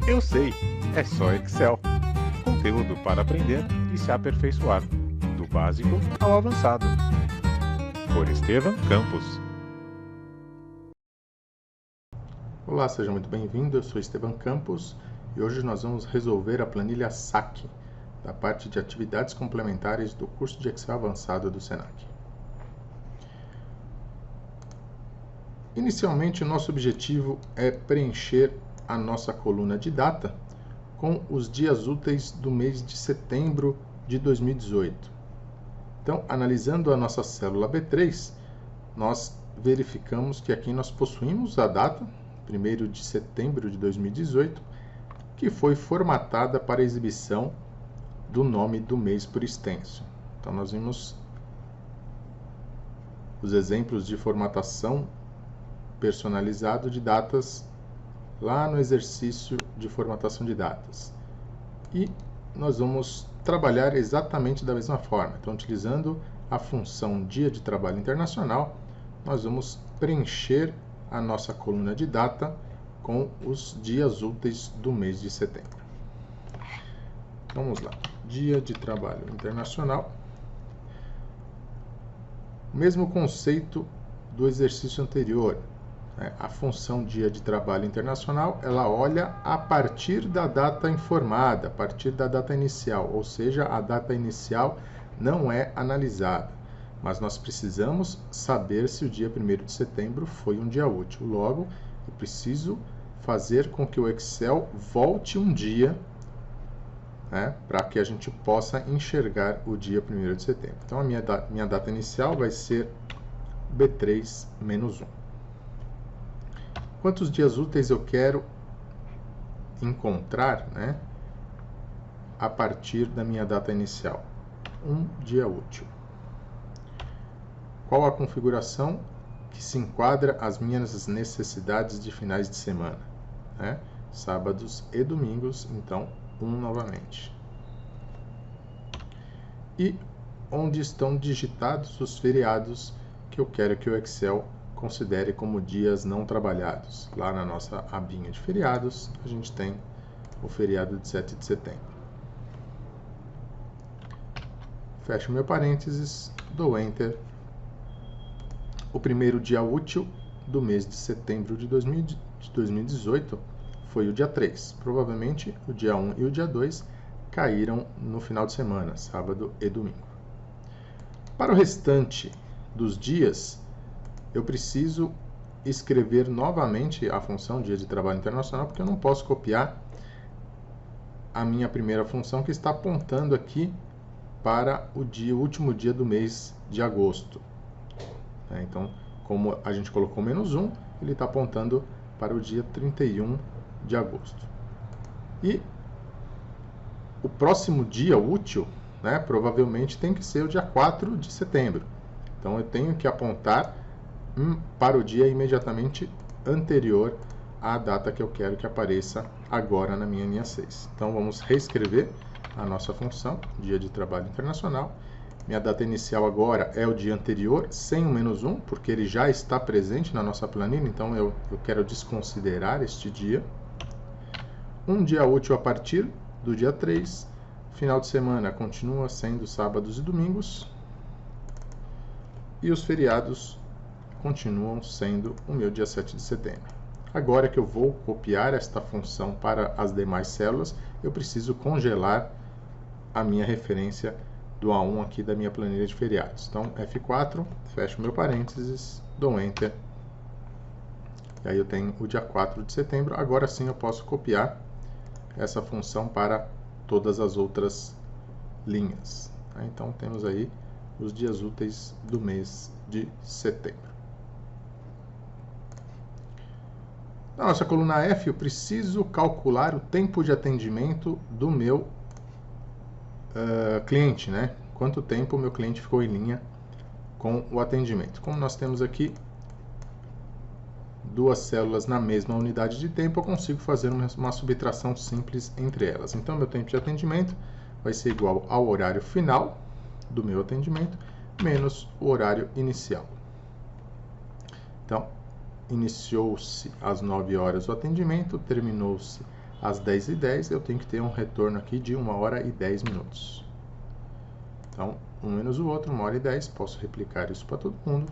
Eu sei, é só Excel. Conteúdo para aprender e se aperfeiçoar, do básico ao avançado. Por Estevam Campos. Olá, seja muito bem-vindo. Eu sou Estevam Campos e hoje nós vamos resolver a planilha SAC, da parte de atividades complementares do curso de Excel avançado do Senac. Inicialmente, o nosso objetivo é preencher a nossa coluna de data com os dias úteis do mês de setembro de 2018. Então, analisando a nossa célula B3, nós verificamos que aqui nós possuímos a data, 1º de setembro de 2018, que foi formatada para exibição do nome do mês por extenso. Então, nós vimos os exemplos de formatação personalizado de datas lá no exercício de formatação de datas. E nós vamos trabalhar exatamente da mesma forma. Então, utilizando a função Dia de Trabalho Internacional, nós vamos preencher a nossa coluna de data com os dias úteis do mês de setembro. Vamos lá. Dia de Trabalho Internacional. Mesmo conceito do exercício anterior. A função Dia de Trabalho Internacional, ela olha a partir da data informada, a partir da data inicial, ou seja, a data inicial não é analisada, mas nós precisamos saber se o dia 1º de setembro foi um dia útil. Logo, eu preciso fazer com que o Excel volte um dia, para que a gente possa enxergar o dia 1º de setembro. Então, a minha data inicial vai ser B3-1. Quantos dias úteis eu quero encontrar, a partir da minha data inicial? Um dia útil. Qual a configuração que se enquadra às minhas necessidades de finais de semana? Sábados e domingos, então, 1 novamente. E onde estão digitados os feriados que eu quero que o Excel considere como dias não trabalhados. Lá na nossa abinha de feriados, a gente tem o feriado de 7 de setembro. Fecho meu parênteses, dou Enter. O primeiro dia útil do mês de setembro de 2018 foi o dia 3. Provavelmente o dia 1 e o dia 2 caíram no final de semana, sábado e domingo. Para o restante dos dias, eu preciso escrever novamente a função Dia de Trabalho Internacional, porque eu não posso copiar a minha primeira função que está apontando aqui para o último dia do mês de agosto. Então, como a gente colocou -1, ele está apontando para o dia 31 de agosto. E o próximo dia útil, provavelmente tem que ser o dia 4 de setembro. Então, eu tenho que apontar para o dia imediatamente anterior à data que eu quero que apareça agora na minha linha 6. Então, vamos reescrever a nossa função, Dia de Trabalho Internacional. Minha data inicial agora é o dia anterior, sem o -1, porque ele já está presente na nossa planilha, então eu quero desconsiderar este dia. Um dia útil a partir do dia 3. Final de semana continua sendo sábados e domingos. E os feriados continuam sendo o meu dia 7 de setembro. Agora que eu vou copiar esta função para as demais células, eu preciso congelar a minha referência do A1 aqui da minha planilha de feriados. Então, F4, fecho meu parênteses, dou Enter. E aí eu tenho o dia 4 de setembro. Agora sim eu posso copiar essa função para todas as outras linhas. Então, temos aí os dias úteis do mês de setembro. Na nossa coluna F, eu preciso calcular o tempo de atendimento do meu cliente, Quanto tempo o meu cliente ficou em linha com o atendimento. Como nós temos aqui duas células na mesma unidade de tempo, eu consigo fazer uma subtração simples entre elas. Então, meu tempo de atendimento vai ser igual ao horário final do meu atendimento menos o horário inicial. Então, iniciou-se às 9 horas o atendimento, terminou-se às 10h10, eu tenho que ter um retorno aqui de 1 hora e 10 minutos. Então, um menos o outro, 1 hora e 10. Posso replicar isso para todo mundo.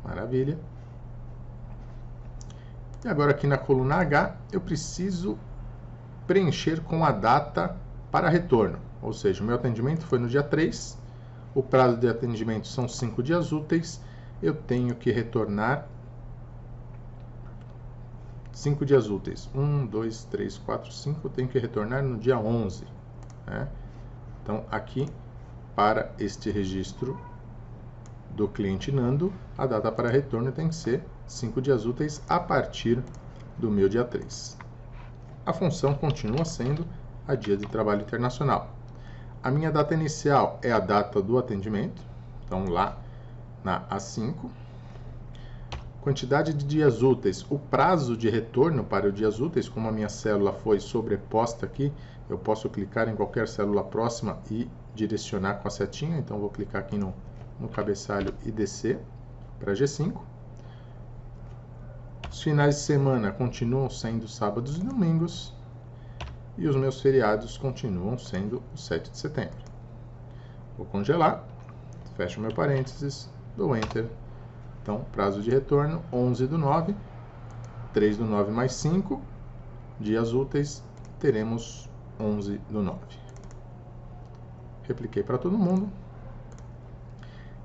Maravilha. E agora aqui na coluna H, eu preciso preencher com a data para retorno. Ou seja, o meu atendimento foi no dia 3, o prazo de atendimento são 5 dias úteis, eu tenho que retornar 5 dias úteis. 1, 2, 3, 4, 5, eu tenho que retornar no dia 11. Né? Então, aqui, para este registro do cliente Nando, a data para retorno tem que ser 5 dias úteis a partir do meu dia 3. A função continua sendo a dia de trabalho internacional. A minha data inicial é a data do atendimento, então lá na A5. Quantidade de dias úteis, o prazo de retorno para os dias úteis, como a minha célula foi sobreposta aqui, eu posso clicar em qualquer célula próxima e direcionar com a setinha, então vou clicar aqui no cabeçalho e descer para G5. Os finais de semana continuam sendo sábados e domingos. E os meus feriados continuam sendo o 7 de setembro. Vou congelar, fecho meu parênteses, dou Enter. Então, prazo de retorno, 11/9, 3/9 mais 5, dias úteis, teremos 11/9. Repliquei para todo mundo.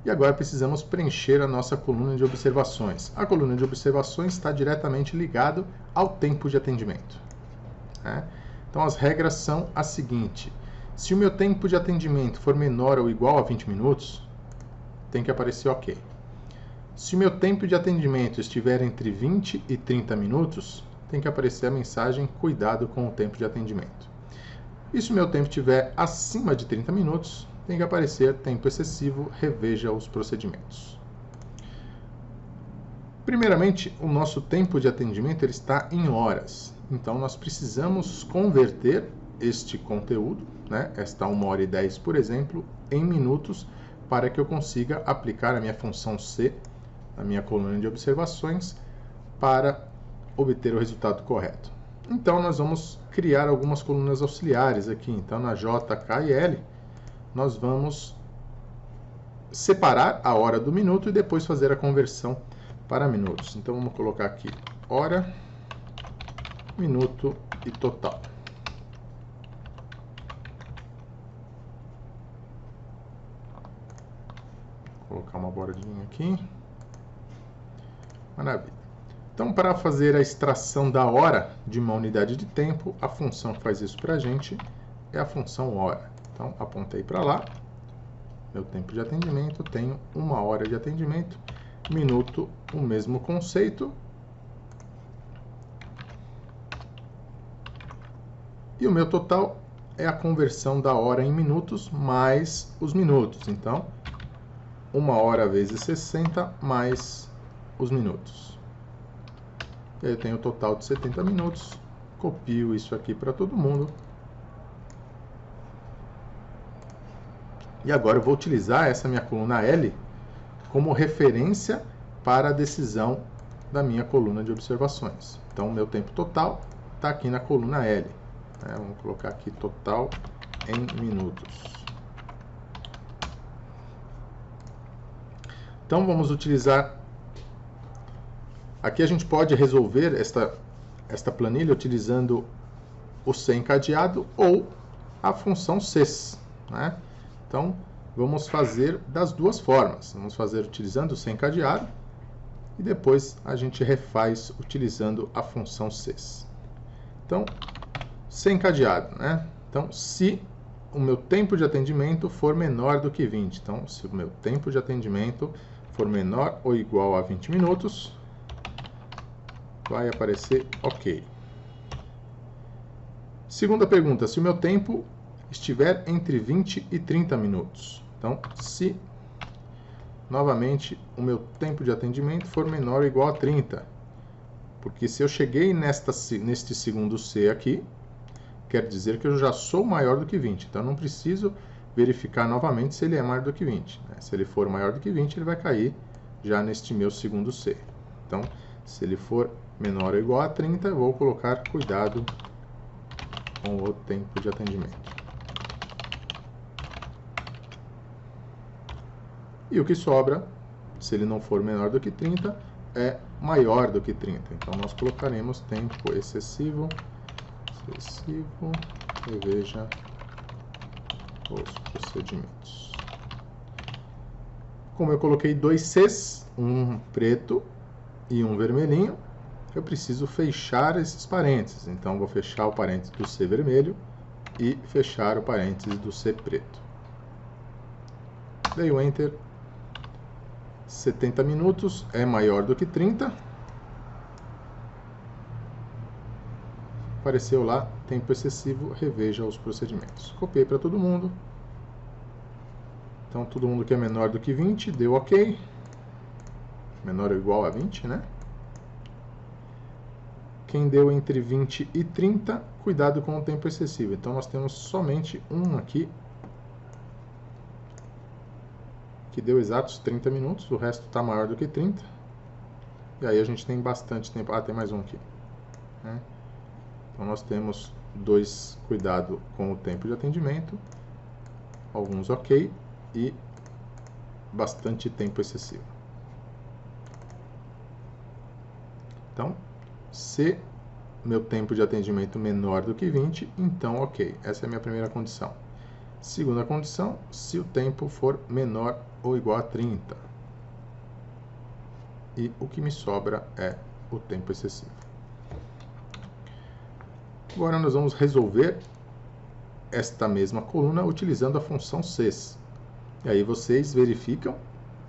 E agora precisamos preencher a nossa coluna de observações. A coluna de observações está diretamente ligada ao tempo de atendimento. Né? Então, as regras são as seguintes. Se o meu tempo de atendimento for menor ou igual a 20 minutos, tem que aparecer OK. Se o meu tempo de atendimento estiver entre 20 e 30 minutos, tem que aparecer a mensagem cuidado com o tempo de atendimento. E se o meu tempo estiver acima de 30 minutos, tem que aparecer tempo excessivo, reveja os procedimentos. Primeiramente, o nosso tempo de atendimento ele está em horas. Então, nós precisamos converter este conteúdo, né, esta 1 hora e 10, por exemplo, em minutos, para que eu consiga aplicar a minha função C, a minha coluna de observações, para obter o resultado correto. Então, nós vamos criar algumas colunas auxiliares aqui. Então, na J, K e L, nós vamos separar a hora do minuto e depois fazer a conversão para minutos. Então, vamos colocar aqui hora, minuto e total. Vou colocar uma bordinha aqui. Maravilha. Então, para fazer a extração da hora de uma unidade de tempo, a função que faz isso para a gente é a função hora. Então, apontei para lá. Meu tempo de atendimento, tenho 1 hora de atendimento. Minuto, o mesmo conceito. E o meu total é a conversão da hora em minutos mais os minutos. Então, 1 hora vezes 60 mais os minutos. E aí eu tenho o total de 70 minutos. Copio isso aqui para todo mundo. E agora eu vou utilizar essa minha coluna L como referência para a decisão da minha coluna de observações. Então, o meu tempo total está aqui na coluna L. Vamos colocar aqui total em minutos. Então, vamos utilizar... Aqui a gente pode resolver esta planilha utilizando o C encadeado ou a função CES. Né? Então, vamos fazer das duas formas. Vamos fazer utilizando o C encadeado e depois a gente refaz utilizando a função CES. Então, C encadeado, né? Então, se o meu tempo de atendimento for menor do que 20. Então, se o meu tempo de atendimento for menor ou igual a 20 minutos, vai aparecer OK. Segunda pergunta, se o meu tempo estiver entre 20 e 30 minutos. Então, se, novamente, o meu tempo de atendimento for menor ou igual a 30. Porque se eu cheguei neste segundo C aqui, quer dizer que eu já sou maior do que 20. Então, eu não preciso verificar novamente se ele é maior do que 20. Né? Se ele for maior do que 20, ele vai cair já neste meu segundo C. Então, Se ele for menor ou igual a 30, eu vou colocar cuidado com o tempo de atendimento. E o que sobra, se ele não for menor do que 30, é maior do que 30. Então, nós colocaremos tempo excessivo, reveja os procedimentos. Como eu coloquei dois Cs, um preto e um vermelhinho, eu preciso fechar esses parênteses. Então, vou fechar o parênteses do C vermelho e fechar o parênteses do C preto. Dei o Enter. 70 minutos é maior do que 30. Apareceu lá, tempo excessivo, reveja os procedimentos. Copiei para todo mundo. Então, todo mundo que é menor do que 20, deu OK. Menor ou igual a 20, né? Quem deu entre 20 e 30, cuidado com o tempo excessivo. Então, nós temos somente um aqui, que deu exatos 30 minutos. O resto está maior do que 30. E aí a gente tem bastante tempo. Ah, tem mais um aqui, né? Então, nós temos dois, cuidado com o tempo de atendimento, alguns OK e bastante tempo excessivo. Então, se meu tempo de atendimento menor do que 20, então OK. Essa é a minha primeira condição. Segunda condição, se o tempo for menor ou igual a 30. E o que me sobra é o tempo excessivo. Agora nós vamos resolver esta mesma coluna utilizando a função Cs. E aí vocês verificam,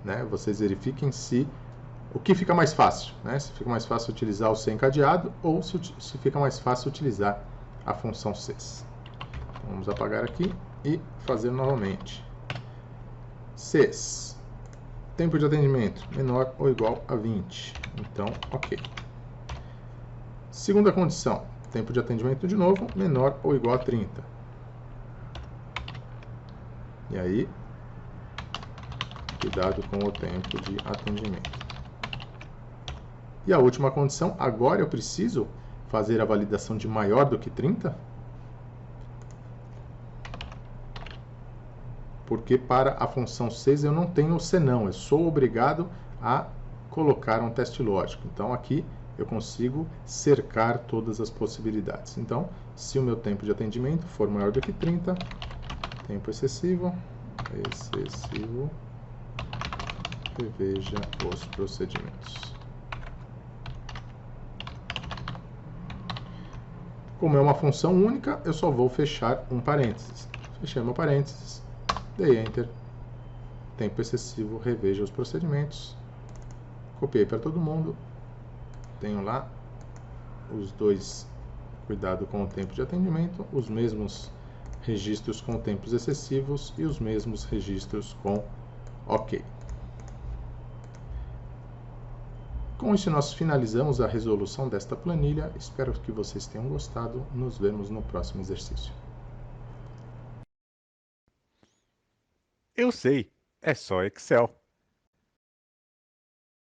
né? Vocês verifiquem se o que fica mais fácil, né? Se fica mais fácil utilizar o C encadeado ou se fica mais fácil utilizar a função Cs. Então, vamos apagar aqui e fazer novamente. Cs. Tempo de atendimento menor ou igual a 20. Então, OK. Segunda condição. Tempo de atendimento de novo, menor ou igual a 30. E aí, cuidado com o tempo de atendimento. E a última condição, agora eu preciso fazer a validação de maior do que 30? Porque para a função Cs eu não tenho o senão, eu sou obrigado a colocar um teste lógico. Então aqui eu consigo cercar todas as possibilidades. Então, se o meu tempo de atendimento for maior do que 30, tempo excessivo, reveja os procedimentos. Como é uma função única, eu só vou fechar um parênteses. Fechei meu parênteses, dei Enter, tempo excessivo, reveja os procedimentos, copiei para todo mundo, tenho lá os dois, cuidado com o tempo de atendimento, os mesmos registros com tempos excessivos e os mesmos registros com OK. Com isso, nós finalizamos a resolução desta planilha. Espero que vocês tenham gostado. Nos vemos no próximo exercício. Eu sei, é só Excel.